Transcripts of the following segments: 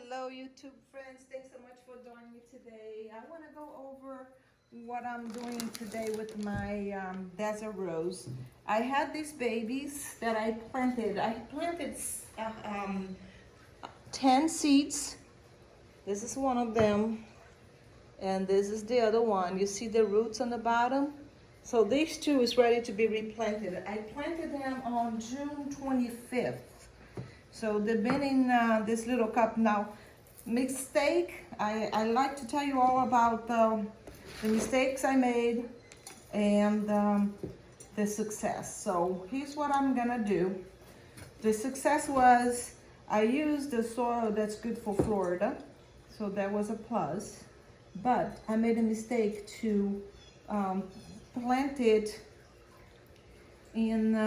Hello YouTube friends, thanks so much for joining me today. I want to go over what I'm doing today with my desert rose. I had these babies that I planted. I planted 10 seeds. This is one of them and this is the other one. You see the roots on the bottom? So these two is ready to be replanted. I planted them on June 25th. So they've been in this little cup now. Mistake, I like to tell you all about the mistakes I made and the success. So here's what I'm gonna do. The success was I used the soil that's good for Florida, so that was a plus. But I made a mistake to plant it in,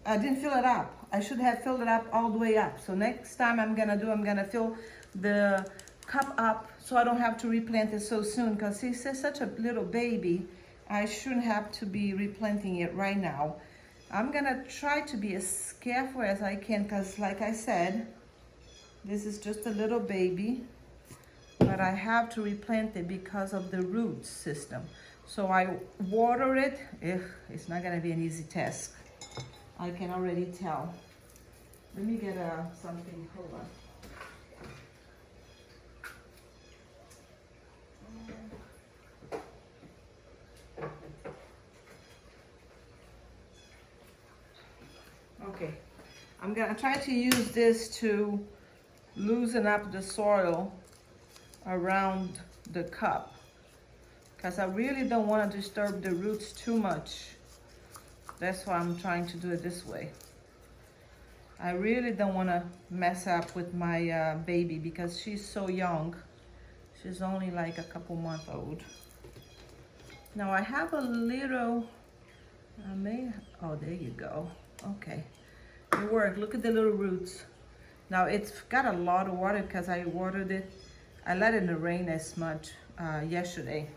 I didn't fill it up. I should have filled it up all the way up. So next time I'm gonna fill the cup up so I don't have to replant it so soon, because he's such a little baby. I shouldn't have to be replanting it right now. I'm gonna try to be as careful as I can, because like I said, this is just a little baby, but I have to replant it because of the root system. So I water it. It's not gonna be an easy task. I can already tell. Let me get something, hold on. Okay, I'm gonna try to use this to loosen up the soil around the cup, because I really don't want to disturb the roots too much. That's why I'm trying to do it this way. I really don't want to mess up with my baby because she's so young. She's only like a couple months old. Now I have a little, oh, there you go. Okay, it worked. Look at the little roots. Now it's got a lot of water because I watered it. I let it in the rain as much yesterday.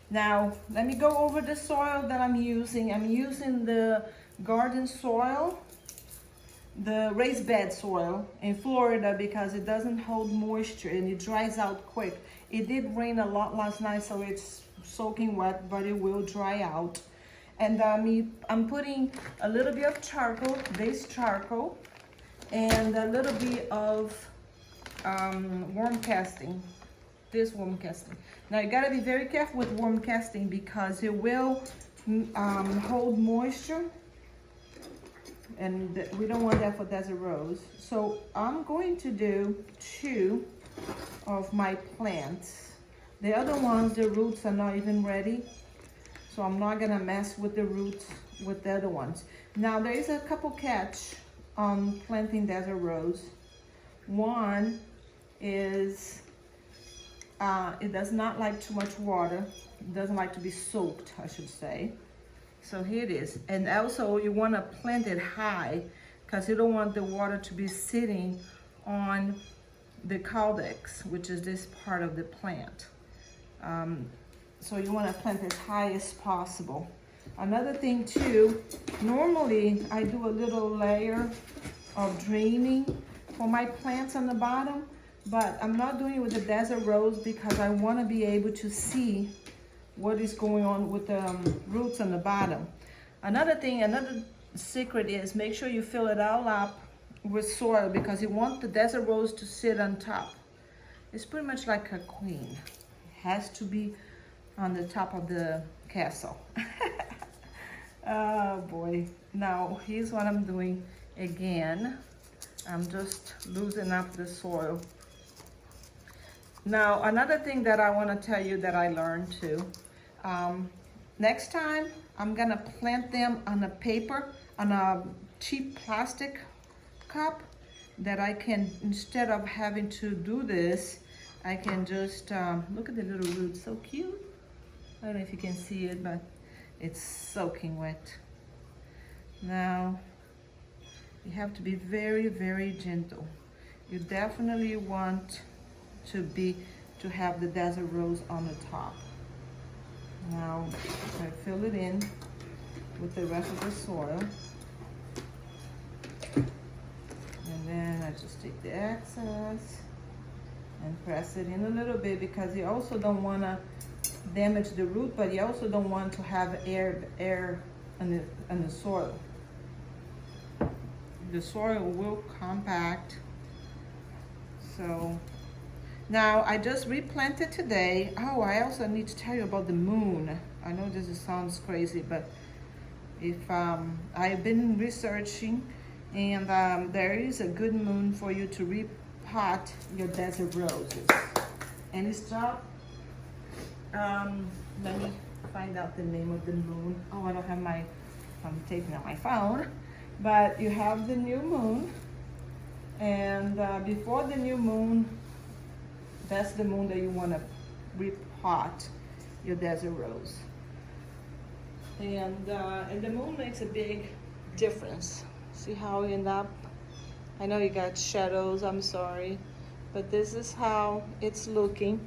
Now, let me go over the soil that I'm using. I'm using the garden soil, the raised bed soil in Florida, because it doesn't hold moisture and it dries out quick. It did rain a lot last night, so it's soaking wet, but it will dry out. And I'm putting a little bit of charcoal, base charcoal, and a little bit of worm casting. This worm casting. Now you gotta be very careful with worm casting because it will hold moisture, and we don't want that for desert rose. So I'm going to do 2 of my plants. The other ones, the roots are not even ready, so I'm not gonna mess with the roots with the other ones. Now there is a couple catch on planting desert rose. One is it does not like too much water. It doesn't like to be soaked, I should say. So here it is. And also you want to plant it high because you don't want the water to be sitting on the caudex, which is this part of the plant. So you want to plant as high as possible. Another thing too, normally I do a little layer of draining for my plants on the bottom, but I'm not doing it with the desert rose because I want to be able to see what is going on with the roots on the bottom. Another thing, another secret is make sure you fill it all up with soil, because you want the desert rose to sit on top. It's pretty much like a queen. It has to be on the top of the castle. Oh boy. Now here's what I'm doing again. I'm just loosening up the soil. Now, another thing that I want to tell you that I learned too, next time I'm going to plant them on a paper, on a cheap plastic cup, that I can, instead of having to do this, I can just, look at the little roots, so cute. I don't know if you can see it, but it's soaking wet. Now, you have to be very, very gentle. You definitely want to have the desert rose on the top. Now I fill it in with the rest of the soil, and then I just take the excess and press it in a little bit, because you also don't want to damage the root, but you also don't want to have air in the soil. The soil will compact. So now I just replanted today. Oh, I also need to tell you about the moon. I know this sounds crazy, but if I've been researching, and there is a good moon for you to repot your desert roses. And it's not, let me find out the name of the moon. Oh, I don't have I'm taking out my phone. But you have the new moon, and before the new moon, that's the moon that you want to repot your desert rose. And the moon makes a big difference. See how you end up? I know you got shadows, I'm sorry, but this is how it's looking.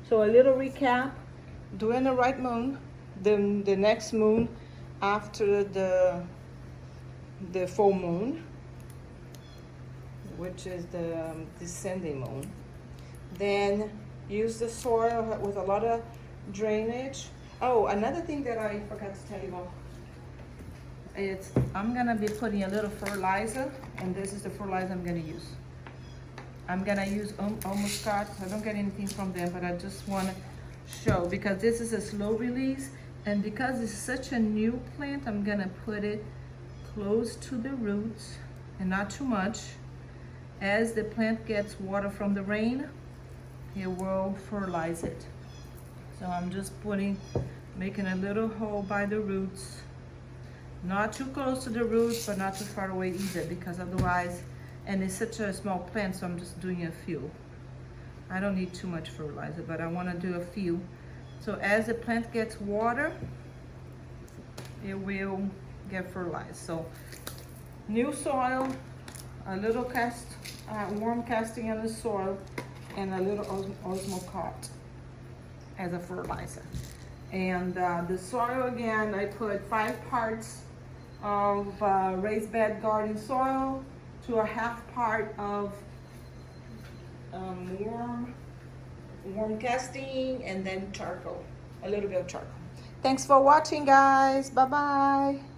So a little recap: during the right moon, then the next moon after the full moon, which is the descending moon. Then use the soil with a lot of drainage. Oh, another thing that I forgot to tell you about is I'm gonna be putting a little fertilizer, and this is the fertilizer I'm gonna use. I'm gonna use Muscat. I don't get anything from them, but I just wanna show, because this is a slow release, and because it's such a new plant, I'm gonna put it close to the roots and not too much. As the plant gets water from the rain, it will fertilize it. So I'm just making a little hole by the roots, not too close to the roots, but not too far away either, because otherwise, and it's such a small plant, so I'm just doing a few. I don't need too much fertilizer, but I want to do a few. So as the plant gets water, it will get fertilized. So new soil, a little warm casting in the soil, and a little Osmocote as a fertilizer. And the soil, again, I put 5 parts of raised bed garden soil to a half part of warm casting, and then charcoal, a little bit of charcoal. Thanks for watching, guys. Bye-bye.